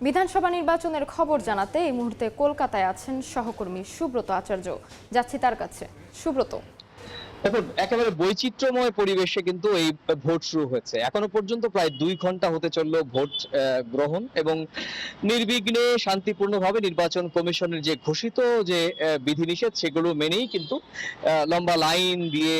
বিধানসভা নির্বাচনের খবর জানাতে এই মুহূর্তে কলকাতায় আছেন সহকর্মী সুব্রত আচার্য। যাচ্ছি তার কাছে। সুব্রত, দেখুন, একেবারে বৈচিত্র্যময় পরিবেশে কিন্তু এই ভোট শুরু হয়েছে। এখনো পর্যন্ত প্রায় 2 ঘন্টা হতে চললো ভোট গ্রহণ এবং নির্বিঘ্নে শান্তিপূর্ণভাবে নির্বাচন কমিশনের যে ঘোষিত যে বিধিনিষেধ সেগুলো মেনেই কিন্তু লম্বা লাইন দিয়ে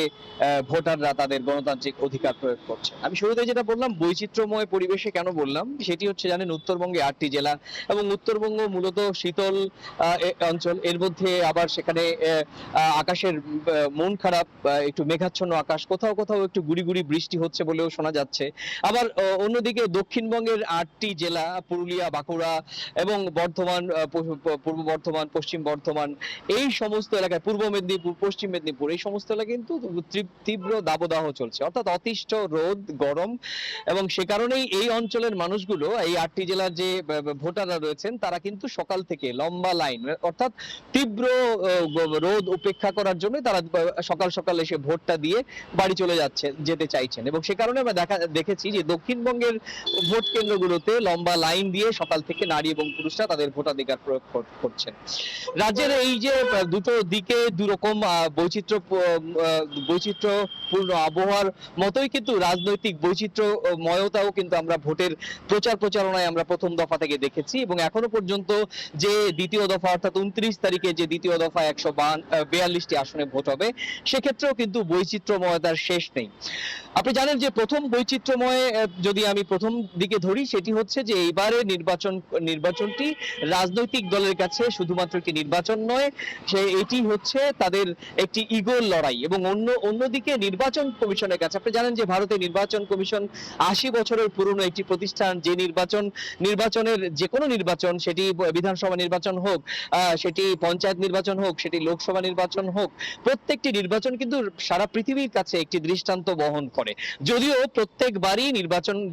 ভোটাররা তাদের গণতান্ত্রিক অধিকার প্রয়োগ করছে। আমি শুরুতে যেটা বললাম বৈচিত্র্যময় পরিবেশে কেন বললাম, সেটি হচ্ছে জানেন উত্তরবঙ্গে 8টি জেলা এবং উত্তরবঙ্গ মূলত শীতল অঞ্চল। এর মধ্যে আবার সেখানে আকাশের মন খারাপ, একটু মেঘাচ্ছন্ন আকাশ, কোথাও কোথাও একটু গুড়ি গুড়ি বৃষ্টি হচ্ছে বলেও শোনা যাচ্ছে। আবার অন্যদিকে দক্ষিণবঙ্গের 8টি জেলা পুরুলিয়া, বাঁকুড়া এবং বর্ধমান, পূর্ব বর্ধমান, পশ্চিম বর্ধমান, এই সমস্ত এলাকায় পূর্ব মেদিনীপুর, পশ্চিম মেদিনীপুর, এই সমস্ত এলাকায় কিন্তু তীব্র দাবদাহ চলছে, অর্থাৎ অতিষ্ঠ রোদ গরম। এবং সে কারণেই এই অঞ্চলের মানুষগুলো, এই 8টি জেলার যে ভোটাররা রয়েছেন তারা কিন্তু সকাল থেকে লম্বা লাইন, অর্থাৎ তীব্র রোদ উপেক্ষা করার জন্য তারা সকাল সকাল এসে ভোটটা দিয়ে বাড়ি চলে যেতে চাইছেন। এবং সে কারণে আমরা দেখেছি যে দক্ষিণবঙ্গের ভোট কেন্দ্রগুলোতে লম্বা লাইন দিয়ে সকাল থেকে নারী এবং পুরুষরা তাদের ভোটাধিকার প্রয়োগ করছেন। রাজ্যের এই যে দুটো দিকে দুরকম বৈচিত্র্যপূর্ণ আবহাওয়ার মতোই কিন্তু রাজনৈতিক বৈচিত্র্যময়তাও কিন্তু আমরা ভোটের প্রচারণায় আমরা প্রথম দফা থেকে দেখেছি। এবং এখনো পর্যন্ত যে দ্বিতীয় দফা, অর্থাৎ 29 তারিখে যে দ্বিতীয় দফা 142টি আসনে ভোট হবে, সেক্ষেত্রেও কিন্তু বৈচিত্র্যময়তার শেষ নেই। আপনি জানেন যে প্রথম বৈচিত্র্যময় যদি আমি প্রথম দিকে ধরি, সেটি হচ্ছে যে এইবারে নির্বাচনটি রাজনৈতিক দলের কাছে শুধুমাত্র একটি নির্বাচন নয়, এটি হচ্ছে তাদের একটি ইগোর লড়াই। এবং অন্যদিকে নির্বাচন কমিশনের কাছে, আপনি জানেন যে ভারতের নির্বাচন কমিশন 80 বছরের পুরনো একটি প্রতিষ্ঠান। যে নির্বাচনের যে কোনো নির্বাচন, সেটি বিধানসভা নির্বাচন হোক, সেটি পঞ্চায়েত নির্বাচন হোক, সেটি লোকসভা নির্বাচন হোক, প্রত্যেকটি নির্বাচন কিন্তু সারা পৃথিবীর কাছে একটি দৃষ্টান্ত বহন করে। যদিও প্রত্যেকবারই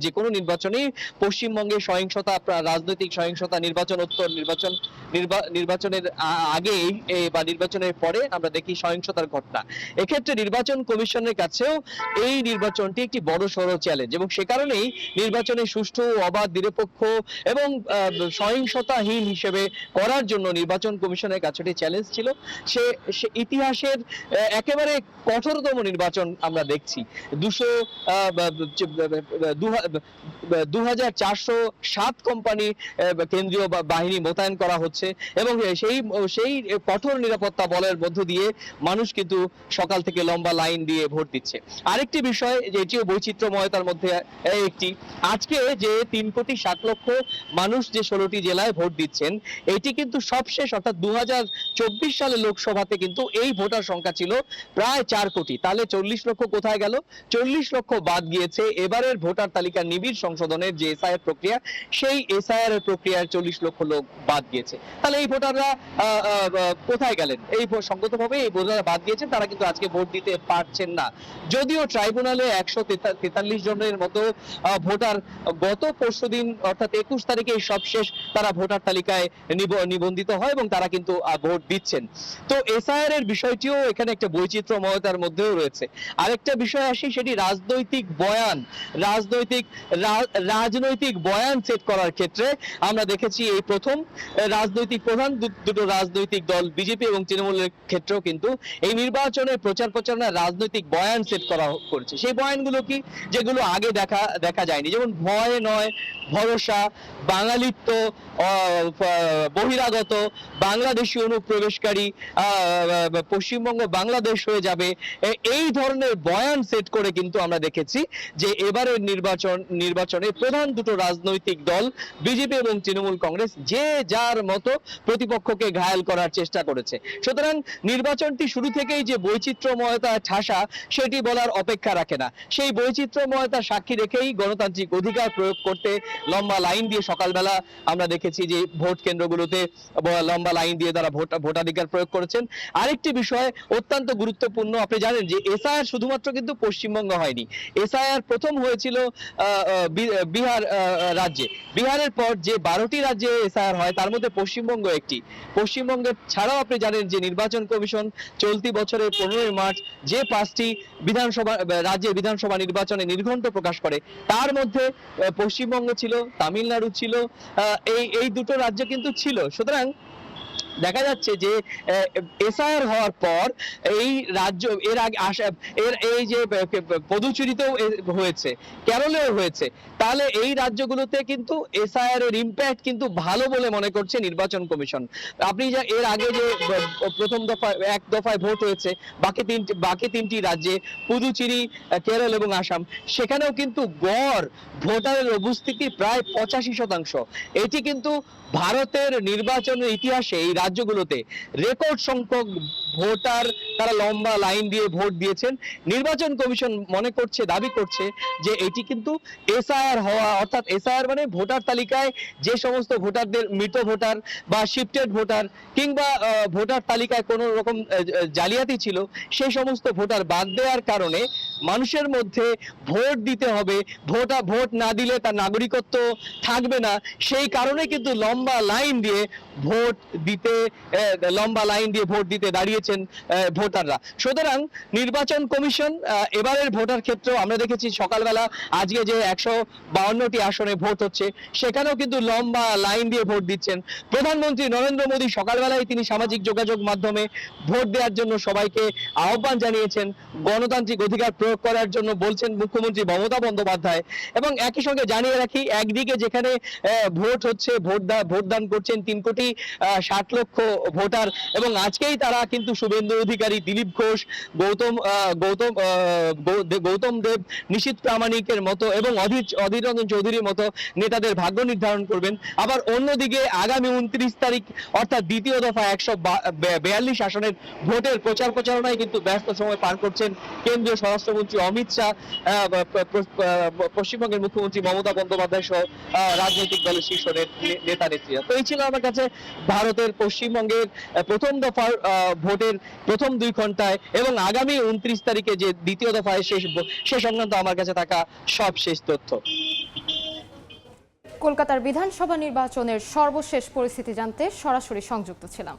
যে কোনো নির্বাচনেই পশ্চিমবঙ্গে সহিংসতা, রাজনৈতিক সহিংসতা, নির্বাচনোত্তর, নির্বাচনের আগে বা নির্বাচনের পরে আমরা দেখি সহিংসতার ঘটনা। এক্ষেত্রে নির্বাচন কমিশনের কাছেও এই নির্বাচনটি একটি বড় সড় চ্যালেঞ্জ। এবং সে কারণেই নির্বাচনে সুষ্ঠু, অবাধ, নিরপেক্ষ এবং সহিংসতাহীন হিসেবে করার জন্য নির্বাচন কমিশনের কাছে একটি চ্যালেঞ্জ ছিল। সে ইতিহাসের একেবারে কঠোরতম নির্বাচন আমরা দেখছি। 2407 কোম্পানি কেন্দ্রীয় বাহিনী মোতায়েন করা হচ্ছে এবং সেই কঠোর নিরাপত্তা বলের মধ্য দিয়ে মানুষ কিন্তু সকাল থেকে লম্বা লাইন দিয়ে ভোট দিচ্ছে। আরেকটি বিষয় যেটিও বৈচিত্র্যময়তার মধ্যে একটি, আজকে যে 3,60,00,000 মানুষ যে 16টি জেলায় ভোট দিচ্ছেন, এটি কিন্তু সবশেষ, অর্থাৎ 2024 সালে লোকসভাতে কিন্তু এই ভোটার সংখ্যা ছিল প্রায় 4 কোটি। তাহলে 40 লক্ষ কোথায় গেল? 40 লক্ষ বাদ গিয়েছে এবারের ভোটার তালিকা নিবিড় সংশোধনের যে এসআইআর প্রক্রিয়া, সেই এসআইআর প্রক্রিয়ার 40 লক্ষ লোক বাদ গিয়েছে। তাহলে এই ভোটাররা কোথায় গেলেন? এই সঙ্গতভাবে এই ভোটাররা বাদ গিয়েছেন, তারা কিন্তু আজকে ভোট দিতে পারছেন না। যদিও ট্রাইব্যুনালে 143 জনের মতো ভোটার গত পরশুদিন, অর্থাৎ 21 তারিখে সবশেষ তারা ভোটার তালিকায় নিবন্ধিত হয় এবং তারা কিন্তু ভোট দিচ্ছেন। তো এসআইআর এর বিষয়টিও এখানে একটা বৈচিত্র্যময়তার মধ্যেও রয়েছে। আরেকটা বিষয় আসি, সেটি রাজনৈতিক বয়ান সেট করার ক্ষেত্রে আমরা দেখেছি এই প্রথম প্রধান দুটো রাজনৈতিক দল বিজেপি এবং তৃণমূলের ক্ষেত্রেও কিন্তু এই নির্বাচনের প্রচারণা রাজনৈতিক বয়ান সেট করেছে। সেই বয়ানগুলো কি, যেগুলো আগে দেখা যায়নি, যেমন ভয় নয় ভরসা, বাঙালিত্ব, বহিরাগত, বাংলাদেশি অনুপ্রবেশকারী, পশ্চিমবঙ্গ বাংলাদেশ হয়ে যাবে, এই ধরনের বয়ান সেট করে কিন্তু আমরা দেখেছি যে এবারের নির্বাচনে প্রধান দুটো রাজনৈতিক দল বিজেপি এবং তৃণমূল কংগ্রেস যে যার মতো প্রতিপক্ষকে ঘায়াল করার চেষ্টা করেছে। সুতরাং নির্বাচনটি শুরু থেকেই যে বৈচিত্র্যময়তা ঠাসা, সেটি বলার অপেক্ষা রাখে না। সেই বৈচিত্র্যময়তার সাক্ষী রেখেই গণতান্ত্রিক অধিকার প্রয়োগ করতে লম্বা লাইন দিয়ে সকালবেলা আমরা দেখেছি যে ভোট কেন্দ্রগুলোতে লম্বা লাইন দিয়ে তারা ভোটাধিকার প্রয়োগ করেছেন। আরেকটি বিষয় অত্যন্ত গুরুত্বপূর্ণ জন্য আপনি জানেন যে এসআইআর শুধুমাত্র কিন্তু পশ্চিমবঙ্গ হয়নি, এসআইআর প্রথম হয়েছিল বিহার রাজ্যে। বিহারের পর যে 12টি রাজ্যে এসআইআর হয় তার মধ্যে পশ্চিমবঙ্গ একটি। পশ্চিমবঙ্গের ছাড়াও আপনি জানেন যে নির্বাচন কমিশন চলতি বছরের 15 মার্চ যে 5টি রাজ্যে বিধানসভা নির্বাচনে নির্ঘণ্ট প্রকাশ করে তার মধ্যে পশ্চিমবঙ্গ ছিল, তামিলনাড়ু ছিল, এই দুটো রাজ্য কিন্তু ছিল। সুতরাং দেখা যাচ্ছে যে এসআইআর হওয়ার পর এই রাজ্য এর আগে এই যে পদুচেরিতেও হয়েছে, কেরলেও হয়েছে, তাহলে এই রাজ্যগুলোতে কিন্তু এসআইআর এর ইম্প্যাক্ট কিন্তু ভালো বলে মনে করছে নির্বাচন কমিশন। আপনি যা এর আগে যে প্রথম দফায় এক দফায় ভোট হয়েছে বাকি তিনটি রাজ্যে, পুদুচেরি, কেরল এবং আসাম, সেখানেও কিন্তু গড় ভোটারের উপস্থিতি প্রায় 85%। এটি কিন্তু ভারতের নির্বাচনের ইতিহাসে এই রাজ্যগুলোতে রেকর্ড সংখ্যক ভোটার তারা লম্বা লাইন দিয়ে ভোট দিয়েছেন। নির্বাচন কমিশন দাবি করছে যে এটি কিন্তু এসআইআর হওয়া, অর্থাৎ এসআইআর মানে ভোটার তালিকায় যে সমস্ত ভোটারদের মৃত ভোটার বা শিফটেড ভোটার কিংবা ভোটার তালিকায় কোনো রকম জালিয়াতি ছিল সেই সমস্ত ভোটার বাদ দেওয়ার কারণে মানুষের মধ্যে ভোট দিতে হবে, ভোট না দিলে তার নাগরিকত্ব থাকবে না, সেই কারণে কিন্তু লম্বা লাইন দিয়ে ভোট দিতে দাঁড়িয়েছেন ভোটাররা। সুতরাং নির্বাচন কমিশন এবারের ভোটার ক্ষেত্রেও আমরা দেখেছি সকালবেলা আজকে যে 152টি আসনে ভোট হচ্ছে সেখানেও কিন্তু লম্বা লাইন দিয়ে ভোট দিচ্ছেন। প্রধানমন্ত্রী নরেন্দ্র মোদী সকালবেলায় তিনি সামাজিক যোগাযোগ মাধ্যমে ভোট দেওয়ার জন্য সবাইকে আহ্বান জানিয়েছেন, গণতান্ত্রিক অধিকার প্রয়োগ করার জন্য বলছেন মুখ্যমন্ত্রী মমতা বন্দ্যোপাধ্যায়। এবং একই সঙ্গে জানিয়ে রাখি, একদিকে যেখানে ভোট হচ্ছে, ভোটদান করছেন 3,60,00,000 ভোটার, এবং আজকেই তারা কিন্তু শুভেন্দু অধিকারী, দিলীপ ঘোষ, গৌতম দেব, নিশীথ প্রামাণিকের মতো এবং অধীর রঞ্জন চৌধুরীর মতো নেতাদের ভাগ্য নির্ধারণ করবেন। আবার অন্যদিকে আগামী 29 তারিখ অর্থাৎ দ্বিতীয় দফা 142 আসনের ভোটের প্রচারণায় কিন্তু ব্যস্ত সময় পার করছেন কেন্দ্রীয় স্বরাষ্ট্রমন্ত্রী অমিত শাহ, পশ্চিমবঙ্গের মুখ্যমন্ত্রী মমতা বন্দ্যোপাধ্যায় সহ রাজনৈতিক দলের শীর্ষ নেতা নেত্রীরা। তো এই ছিল আমার কাছে ভারতের পশ্চিমবঙ্গের প্রথম দফার ভোটের প্রথম 2 ঘন্টায় এবং আগামী 29 তারিখে যে দ্বিতীয় দফায় সে সংক্রান্ত আমার কাছে থাকা সবশেষ তথ্য। কলকাতার বিধানসভা নির্বাচনের সর্বশেষ পরিস্থিতি জানতে সরাসরি সংযুক্ত ছিলাম।